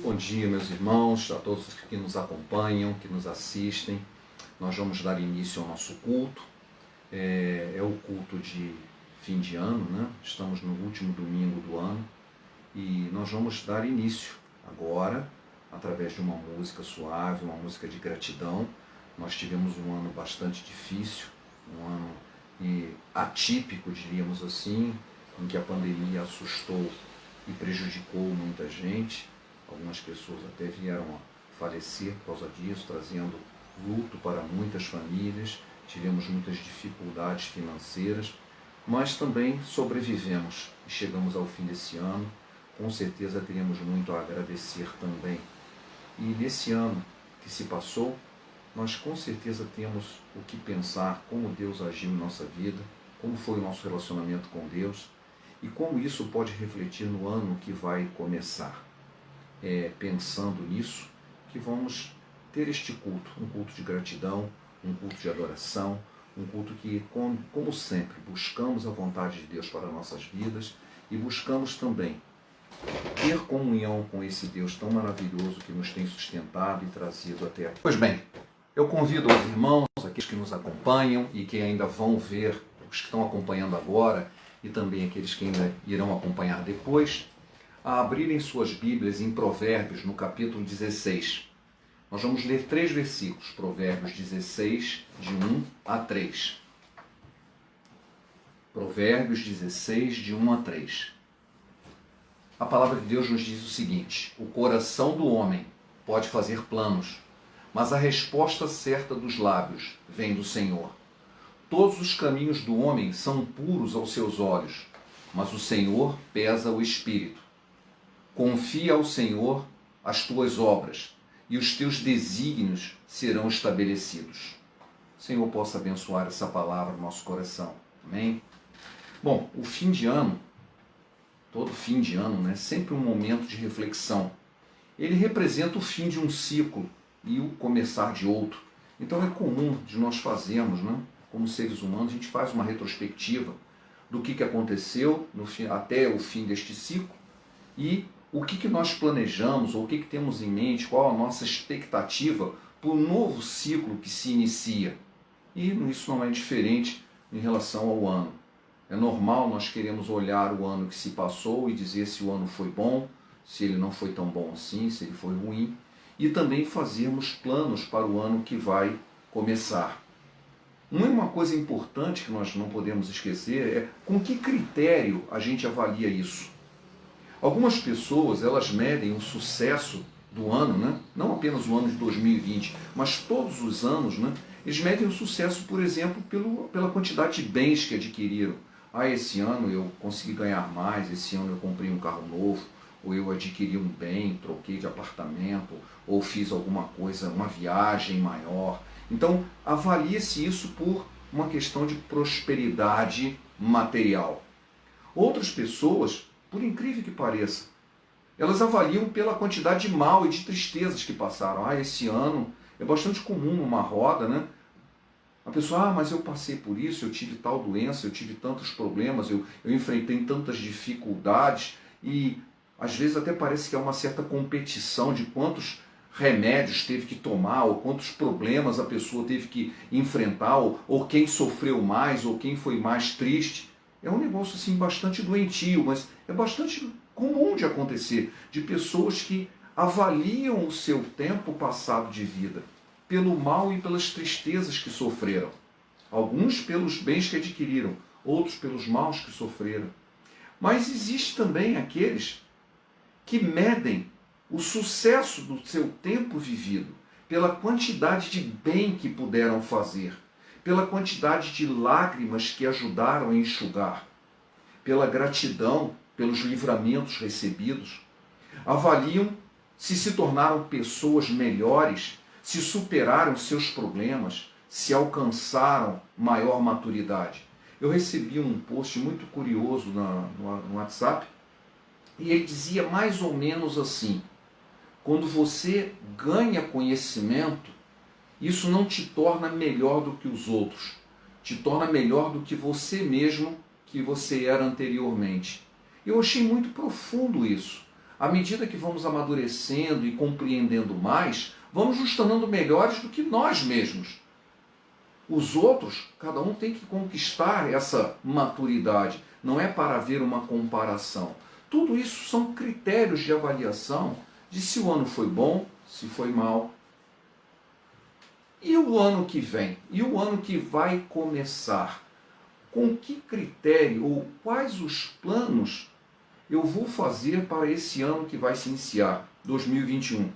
Bom dia, meus irmãos, a todos que nos acompanham, que nos assistem. Nós vamos dar início ao nosso culto. É o culto de fim de ano, né? Estamos no último domingo do ano e nós vamos dar início agora, através de uma música suave, uma música de gratidão. Nós tivemos um ano bastante difícil, um ano atípico, diríamos assim, em que a pandemia assustou e prejudicou muita gente. Algumas pessoas até vieram a falecer por causa disso, trazendo luto para muitas famílias. Tivemos muitas dificuldades financeiras, mas também sobrevivemos e chegamos ao fim desse ano. Com certeza teremos muito a agradecer também. E nesse ano que se passou, nós com certeza temos o que pensar, como Deus agiu em nossa vida, como foi o nosso relacionamento com Deus e como isso pode refletir no ano que vai começar. Pensando nisso, que vamos ter este culto, um culto de gratidão, um culto de adoração, um culto que, como sempre, buscamos a vontade de Deus para nossas vidas e buscamos também ter comunhão com esse Deus tão maravilhoso que nos tem sustentado e trazido até aqui. Pois bem, eu convido os irmãos, aqueles que nos acompanham e que ainda vão ver, os que estão acompanhando agora e também aqueles que ainda irão acompanhar depois, a abrirem suas Bíblias em Provérbios, no capítulo 16. Nós vamos ler 3 versículos, Provérbios 16, de 1 a 3. Provérbios 16, de 1 a 3. A palavra de Deus nos diz o seguinte: o coração do homem pode fazer planos, mas a resposta certa dos lábios vem do Senhor. Todos os caminhos do homem são puros aos seus olhos, mas o Senhor pesa o espírito. Confia ao Senhor as tuas obras, e os teus desígnios serão estabelecidos. O Senhor possa abençoar essa palavra no nosso coração. Amém? Bom, o fim de ano, todo fim de ano, né, sempre um momento de reflexão. Ele representa o fim de um ciclo e o começar de outro. Então é comum de nós fazermos, né, como seres humanos, a gente faz uma retrospectiva do que aconteceu até o fim deste ciclo e o que nós planejamos, ou o que temos em mente, qual a nossa expectativa para o novo ciclo que se inicia. E isso não é diferente em relação ao ano. É normal nós queremos olhar o ano que se passou e dizer se o ano foi bom, se ele não foi tão bom assim, se ele foi ruim, e também fazermos planos para o ano que vai começar. Uma coisa importante que nós não podemos esquecer é com que critério a gente avalia isso. Algumas pessoas, elas medem o sucesso do ano, né? Não apenas o ano de 2020, mas todos os anos, né? Eles medem o sucesso, por exemplo, pela quantidade de bens que adquiriram. Esse ano eu consegui ganhar mais, esse ano eu comprei um carro novo, ou eu adquiri um bem, troquei de apartamento, ou fiz alguma coisa, uma viagem maior. Então, avalie-se isso por uma questão de prosperidade material. Outras pessoas, por incrível que pareça, elas avaliam pela quantidade de mal e de tristezas que passaram. Esse ano é bastante comum numa roda, né? A pessoa, mas eu passei por isso, eu tive tal doença, eu tive tantos problemas, eu enfrentei tantas dificuldades, e às vezes até parece que há uma certa competição de quantos remédios teve que tomar, ou quantos problemas a pessoa teve que enfrentar, ou quem sofreu mais, ou quem foi mais triste. É um negócio assim bastante doentio, mas é bastante comum de acontecer, de pessoas que avaliam o seu tempo passado de vida pelo mal e pelas tristezas que sofreram. Alguns pelos bens que adquiriram, outros pelos maus que sofreram. Mas existe também aqueles que medem o sucesso do seu tempo vivido pela quantidade de bem que puderam fazer, pela quantidade de lágrimas que ajudaram a enxugar, pela gratidão, pelos livramentos recebidos. Avaliam se tornaram pessoas melhores, se superaram seus problemas, se alcançaram maior maturidade. Eu recebi um post muito curioso no WhatsApp e ele dizia mais ou menos assim: quando você ganha conhecimento, isso não te torna melhor do que os outros, te torna melhor do que você mesmo, que você era anteriormente. Eu achei muito profundo isso, À medida que vamos amadurecendo e compreendendo mais, vamos nos tornando melhores do que nós mesmos. Os outros, cada um tem que conquistar essa maturidade. Não é para haver uma comparação. Tudo isso são critérios de avaliação de se o ano foi bom, se foi mal. E o ano que vem? E o ano que vai começar? Com que critério ou quais os planos eu vou fazer para esse ano que vai se iniciar, 2021?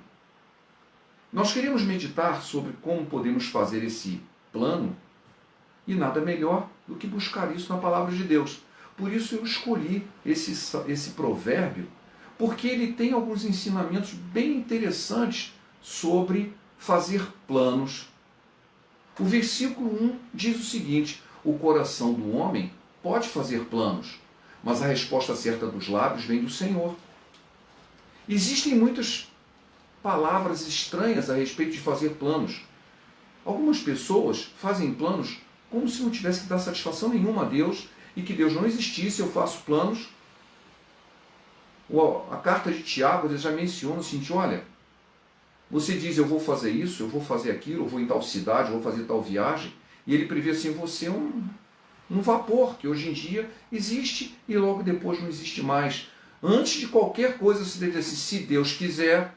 Nós queremos meditar sobre como podemos fazer esse plano e nada melhor do que buscar isso na palavra de Deus. Por isso eu escolhi esse provérbio, porque ele tem alguns ensinamentos bem interessantes sobre fazer planos. O versículo 1 diz o seguinte: o coração do homem pode fazer planos, mas a resposta certa dos lábios vem do Senhor. Existem muitas palavras estranhas a respeito de fazer planos. Algumas pessoas fazem planos como se não tivesse que dar satisfação nenhuma a Deus e que Deus não existisse. Eu faço planos. A carta de Tiago já menciona o seguinte: olha, você diz eu vou fazer isso, eu vou fazer aquilo, eu vou em tal cidade, eu vou fazer tal viagem, e ele prevê assim você é um vapor que hoje em dia existe e logo depois não existe mais. Antes de qualquer coisa se deve dizer assim, se Deus quiser.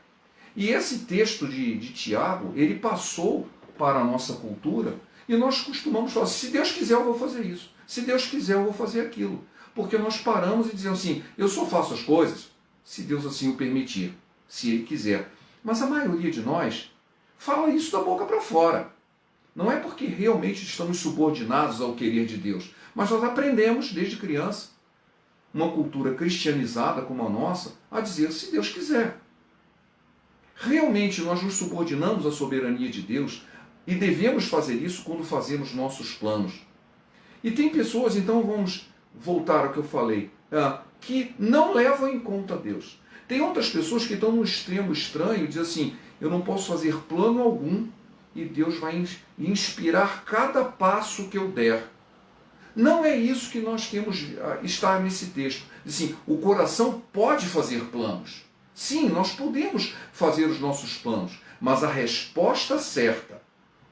E esse texto de Tiago, ele passou para a nossa cultura e nós costumamos falar, se Deus quiser eu vou fazer isso, se Deus quiser eu vou fazer aquilo. Porque nós paramos e dizemos assim, eu só faço as coisas se Deus assim o permitir, se Ele quiser. Mas a maioria de nós fala isso da boca para fora. Não é porque realmente estamos subordinados ao querer de Deus, mas nós aprendemos desde criança, uma cultura cristianizada como a nossa, a dizer se Deus quiser. Realmente nós nos subordinamos à soberania de Deus e devemos fazer isso quando fazemos nossos planos. E tem pessoas, então vamos voltar ao que eu falei, que não levam em conta Deus. Tem outras pessoas que estão no extremo estranho e dizem assim, eu não posso fazer plano algum e Deus vai inspirar cada passo que eu der. Não é isso que nós temos estar nesse texto. Assim, o coração pode fazer planos. Sim, nós podemos fazer os nossos planos, mas a resposta certa,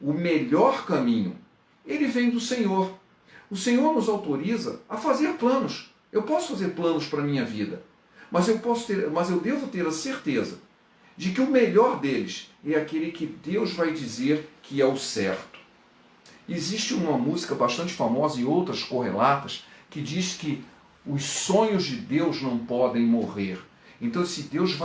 o melhor caminho, ele vem do Senhor. O Senhor nos autoriza a fazer planos. Eu posso fazer planos para a minha vida, mas eu devo ter a certeza de que o melhor deles é aquele que Deus vai dizer que é o certo. Existe uma música bastante famosa e outras correlatas que diz que os sonhos de Deus não podem morrer. Então, se Deus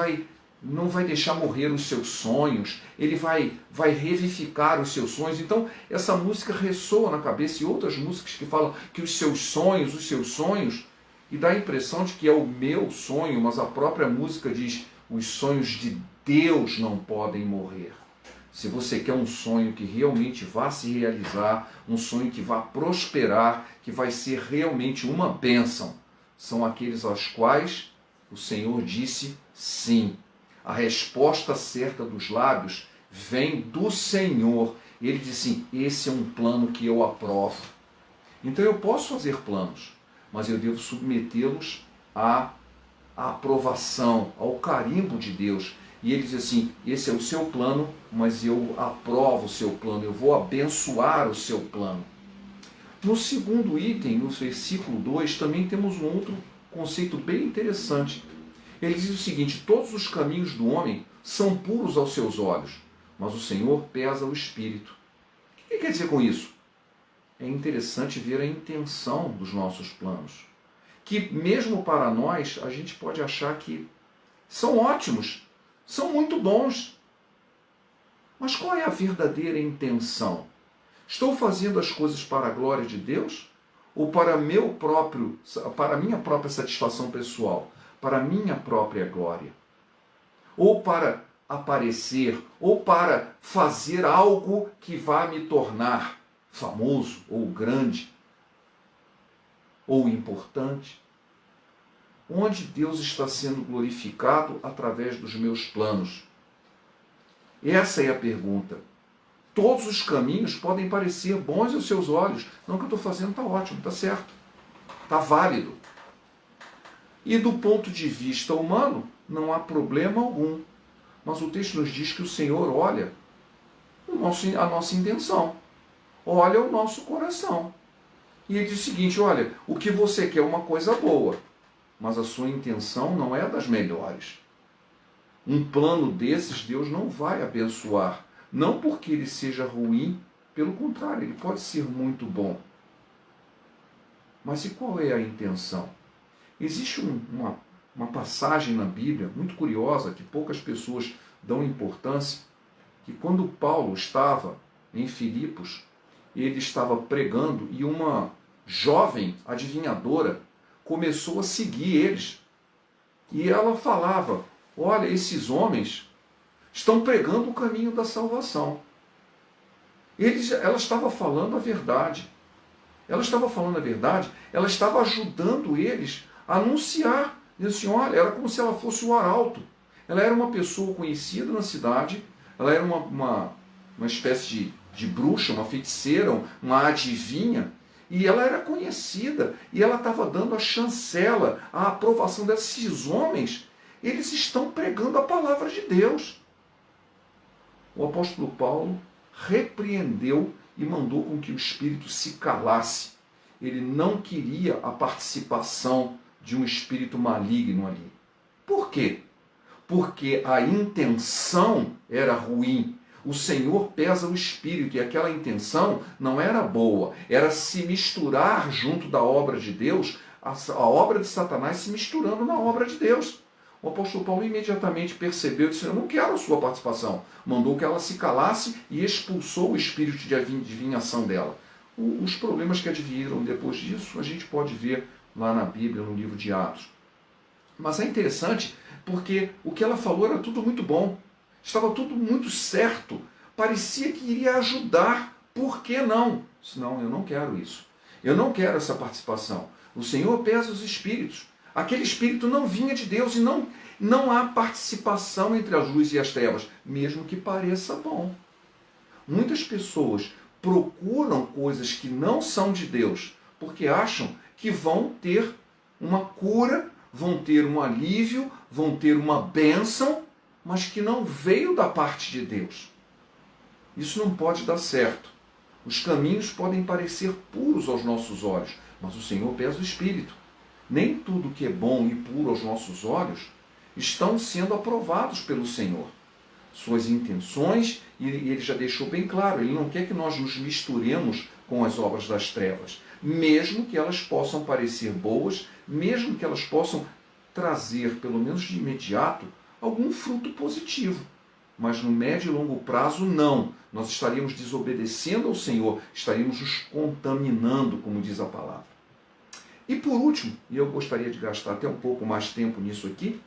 não vai deixar morrer os seus sonhos, Ele vai revivificar os seus sonhos. Então, essa música ressoa na cabeça e outras músicas que falam que os seus sonhos, e dá a impressão de que é o meu sonho, mas a própria música diz, os sonhos de Deus não podem morrer. Se você quer um sonho que realmente vá se realizar, um sonho que vá prosperar, que vai ser realmente uma bênção, são aqueles aos quais o Senhor disse sim. A resposta certa dos lábios vem do Senhor. Ele disse assim, esse é um plano que eu aprovo. Então eu posso fazer planos, mas eu devo submetê-los à aprovação, ao carimbo de Deus. E ele diz assim, esse é o seu plano, mas eu aprovo o seu plano, eu vou abençoar o seu plano. No segundo item, no versículo 2, também temos um outro conceito bem interessante. Ele diz o seguinte, todos os caminhos do homem são puros aos seus olhos, mas o Senhor pesa o espírito. O que quer dizer com isso? É interessante ver a intenção dos nossos planos, que mesmo para nós, a gente pode achar que são ótimos, são muito bons. Mas qual é a verdadeira intenção? Estou fazendo as coisas para a glória de Deus? Ou para a minha própria satisfação pessoal? Para a minha própria glória? Ou para aparecer? Ou para fazer algo que vá me tornar famoso, ou grande, ou importante? Onde Deus está sendo glorificado através dos meus planos? Essa é a pergunta. Todos os caminhos podem parecer bons aos seus olhos. Não, o que eu estou fazendo está ótimo, está certo, está válido. E do ponto de vista humano, não há problema algum. Mas o texto nos diz que o Senhor olha a nossa intenção, olha o nosso coração. E ele diz o seguinte: olha, o que você quer é uma coisa boa, mas a sua intenção não é das melhores. Um plano desses Deus não vai abençoar, não porque ele seja ruim, pelo contrário, ele pode ser muito bom. Mas e qual é a intenção? Existe uma passagem na Bíblia muito curiosa, que poucas pessoas dão importância, que quando Paulo estava em Filipos, ele estava pregando e uma jovem adivinhadora começou a seguir eles. E ela falava: olha, esses homens estão pregando o caminho da salvação. Ela estava falando a verdade. Ela estava falando a verdade, ela estava ajudando eles a anunciar. Dizendo assim, olha, era como se ela fosse o arauto. Ela era uma pessoa conhecida na cidade, ela era uma espécie de bruxa, uma feiticeira, uma adivinha, e ela era conhecida, e ela estava dando a chancela, a aprovação desses homens. Eles estão pregando a palavra de Deus. O apóstolo Paulo repreendeu e mandou com que o espírito se calasse. Ele não queria a participação de um espírito maligno ali. Por quê? Porque a intenção era ruim. O Senhor pesa o espírito e aquela intenção não era boa. Era se misturar junto da obra de Deus, a obra de Satanás se misturando na obra de Deus. O apóstolo Paulo imediatamente percebeu e disse: eu não quero a sua participação. Mandou que ela se calasse e expulsou o espírito de adivinhação dela. Os problemas que adviram depois disso, a gente pode ver lá na Bíblia, no livro de Atos. Mas é interessante porque o que ela falou era tudo muito bom. Estava tudo muito certo. Parecia que iria ajudar. Por que não? Não, eu não quero isso. Eu não quero essa participação. O Senhor pesa os espíritos. Aquele espírito não vinha de Deus e não há participação entre a luz e as trevas, mesmo que pareça bom. Muitas pessoas procuram coisas que não são de Deus, porque acham que vão ter uma cura, vão ter um alívio, vão ter uma bênção, mas que não veio da parte de Deus. Isso não pode dar certo. Os caminhos podem parecer puros aos nossos olhos, mas o Senhor pesa o espírito. Nem tudo que é bom e puro aos nossos olhos estão sendo aprovados pelo Senhor. Suas intenções, e ele já deixou bem claro, ele não quer que nós nos misturemos com as obras das trevas, mesmo que elas possam parecer boas, mesmo que elas possam trazer, pelo menos de imediato, algum fruto positivo. Mas no médio e longo prazo, não. Nós estaríamos desobedecendo ao Senhor, estaríamos nos contaminando, como diz a palavra. E por último, e eu gostaria de gastar até um pouco mais tempo nisso aqui,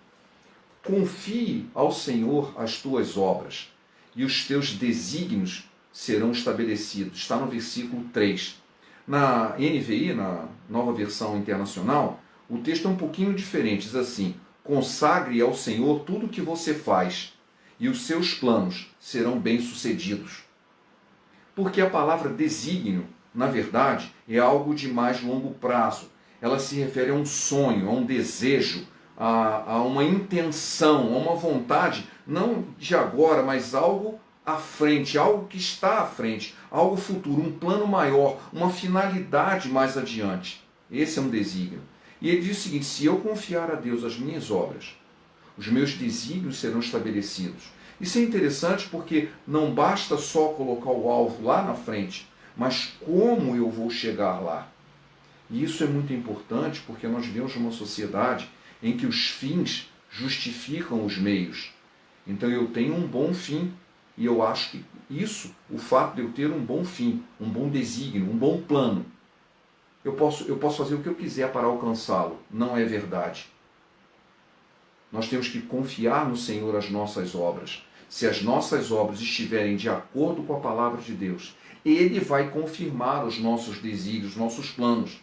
confie ao Senhor as tuas obras, e os teus desígnios serão estabelecidos. Está no versículo 3. Na NVI, na Nova Versão Internacional, o texto é um pouquinho diferente. Diz assim: consagre ao Senhor tudo o que você faz, e os seus planos serão bem-sucedidos. Porque a palavra desígnio, na verdade, é algo de mais longo prazo. Ela se refere a um sonho, a um desejo, a uma intenção, a uma vontade, não de agora, mas algo à frente, algo que está à frente, algo futuro, um plano maior, uma finalidade mais adiante. Esse é um desígnio. E ele diz o seguinte: se eu confiar a Deus as minhas obras, os meus desígnios serão estabelecidos. Isso é interessante porque não basta só colocar o alvo lá na frente, mas como eu vou chegar lá. E isso é muito importante porque nós vivemos numa sociedade em que os fins justificam os meios. Então eu tenho um bom fim e eu acho que isso, o fato de eu ter um bom fim, um bom desígnio, um bom plano, eu posso fazer o que eu quiser para alcançá-lo. Não é verdade. Nós temos que confiar no Senhor as nossas obras. Se as nossas obras estiverem de acordo com a palavra de Deus, Ele vai confirmar os nossos desígnios, os nossos planos.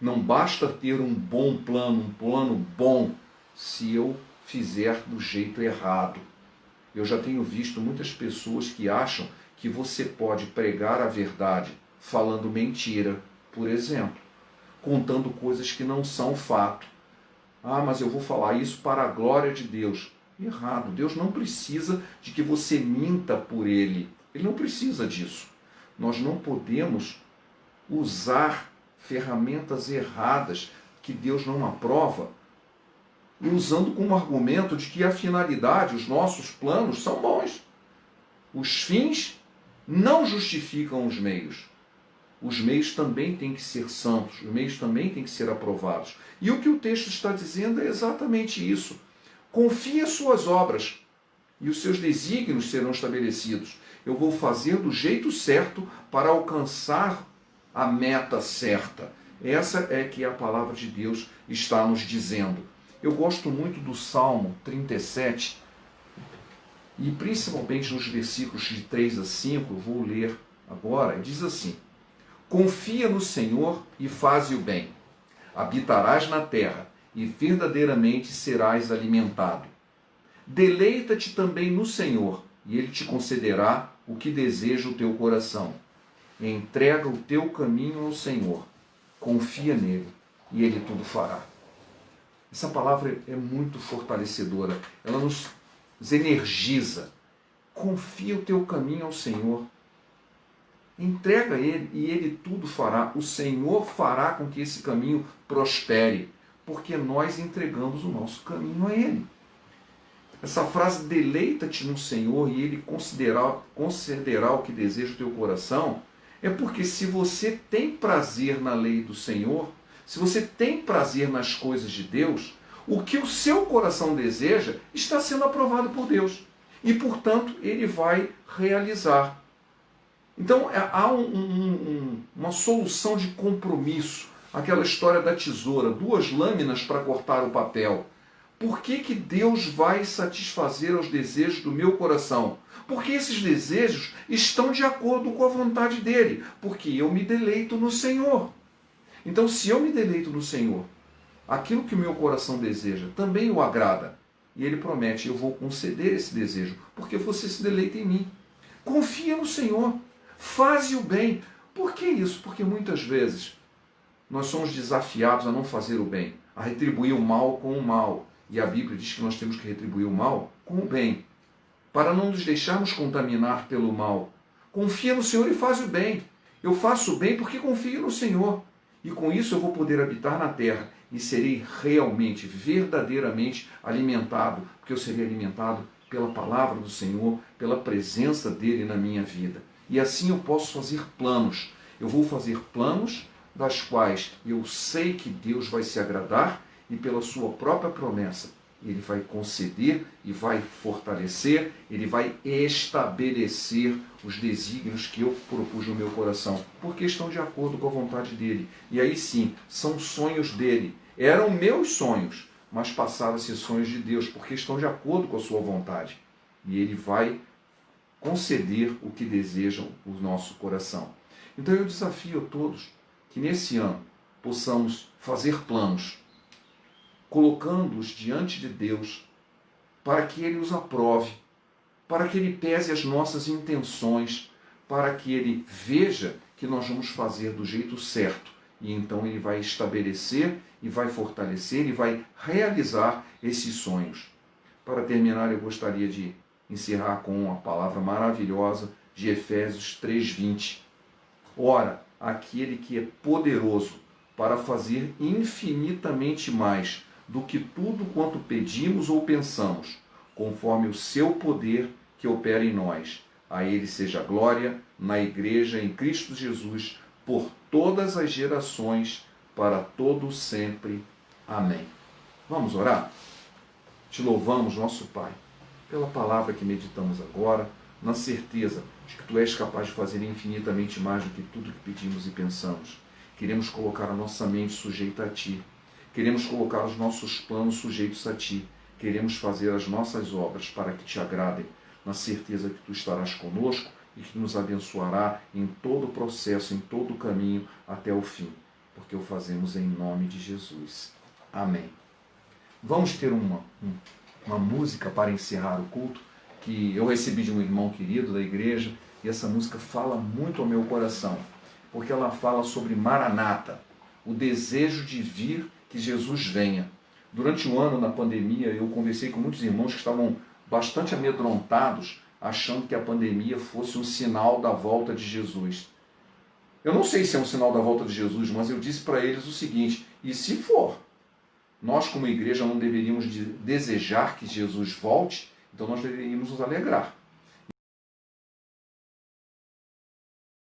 Não basta ter um bom plano, um plano bom, se eu fizer do jeito errado. Eu já tenho visto muitas pessoas que acham que você pode pregar a verdade falando mentira, por exemplo, contando coisas que não são fato. Ah, mas eu vou falar isso para a glória de Deus. Errado. Deus não precisa de que você minta por Ele. Ele não precisa disso. Nós não podemos usar ferramentas erradas que Deus não aprova, e usando como argumento de que a finalidade, os nossos planos são bons. Os fins não justificam os meios. Os meios também têm que ser santos, os meios também têm que ser aprovados. E o que o texto está dizendo é exatamente isso. Confie as suas obras e os seus desígnios serão estabelecidos. Eu vou fazer do jeito certo para alcançar a meta certa. Essa é que a palavra de Deus está nos dizendo. Eu gosto muito do Salmo 37, e principalmente nos versículos de 3 a 5, eu vou ler agora, diz assim: confia no Senhor e faze o bem. Habitarás na terra e verdadeiramente serás alimentado. Deleita-te também no Senhor, e Ele te concederá o que deseja o teu coração. Entrega o teu caminho ao Senhor, confia nele, e Ele tudo fará. Essa palavra é muito fortalecedora, ela nos energiza. Confia o teu caminho ao Senhor. Entrega a Ele e Ele tudo fará. O Senhor fará com que esse caminho prospere, porque nós entregamos o nosso caminho a Ele. Essa frase, deleita-te no Senhor e Ele concederá o que deseja o teu coração, é porque se você tem prazer na lei do Senhor, se você tem prazer nas coisas de Deus, o que o seu coração deseja está sendo aprovado por Deus. E, portanto, Ele vai realizar. Então, há uma solução de compromisso. Aquela história da tesoura, 2 lâminas para cortar o papel. Por que Deus vai satisfazer os desejos do meu coração? Porque esses desejos estão de acordo com a vontade dEle. Porque eu me deleito no Senhor. Então, se eu me deleito no Senhor, aquilo que o meu coração deseja também o agrada. E Ele promete, eu vou conceder esse desejo, porque você se deleita em mim. Confia no Senhor. Faze o bem. Por que isso? Porque muitas vezes nós somos desafiados a não fazer o bem, a retribuir o mal com o mal. E a Bíblia diz que nós temos que retribuir o mal com o bem, para não nos deixarmos contaminar pelo mal. Confia no Senhor e faz o bem. Eu faço o bem porque confio no Senhor. E com isso eu vou poder habitar na terra e serei realmente, verdadeiramente alimentado, porque eu serei alimentado pela palavra do Senhor, pela presença dEle na minha vida. E assim eu posso fazer planos. Eu vou fazer planos das quais eu sei que Deus vai se agradar e pela sua própria promessa Ele vai conceder e vai fortalecer, Ele vai estabelecer os desígnios que eu propus no meu coração, porque estão de acordo com a vontade dEle. E aí sim, são sonhos dEle. Eram meus sonhos, mas passaram a ser sonhos de Deus, porque estão de acordo com a sua vontade. E Ele vai conceder o que desejam o nosso coração. Então eu desafio a todos que nesse ano possamos fazer planos, colocando-os diante de Deus, para que Ele os aprove, para que Ele pese as nossas intenções, para que Ele veja que nós vamos fazer do jeito certo. E então Ele vai estabelecer e vai fortalecer e vai realizar esses sonhos. Para terminar, eu gostaria de encerrar com a palavra maravilhosa de Efésios 3:20. Ora, aquele que é poderoso para fazer infinitamente mais do que tudo quanto pedimos ou pensamos, conforme o seu poder que opera em nós. A Ele seja glória na Igreja em Cristo Jesus, por todas as gerações, para todo sempre. Amém. Vamos orar? Te louvamos, nosso Pai, pela palavra que meditamos agora, na certeza de que Tu és capaz de fazer infinitamente mais do que tudo que pedimos e pensamos. Queremos colocar a nossa mente sujeita a Ti. Queremos colocar os nossos planos sujeitos a Ti. Queremos fazer as nossas obras para que Te agradem, na certeza que Tu estarás conosco e que nos abençoará em todo o processo, em todo o caminho até o fim, porque o fazemos em nome de Jesus. Amém. Vamos ter uma música para encerrar o culto, que eu recebi de um irmão querido da igreja, e essa música fala muito ao meu coração, porque ela fala sobre Maranata, o desejo de vir, que Jesus venha. Durante o ano, na pandemia, eu conversei com muitos irmãos que estavam bastante amedrontados, achando que a pandemia fosse um sinal da volta de Jesus. Eu não sei se é um sinal da volta de Jesus, mas eu disse para eles o seguinte: e se for, nós como igreja não deveríamos desejar que Jesus volte, então nós deveríamos nos alegrar.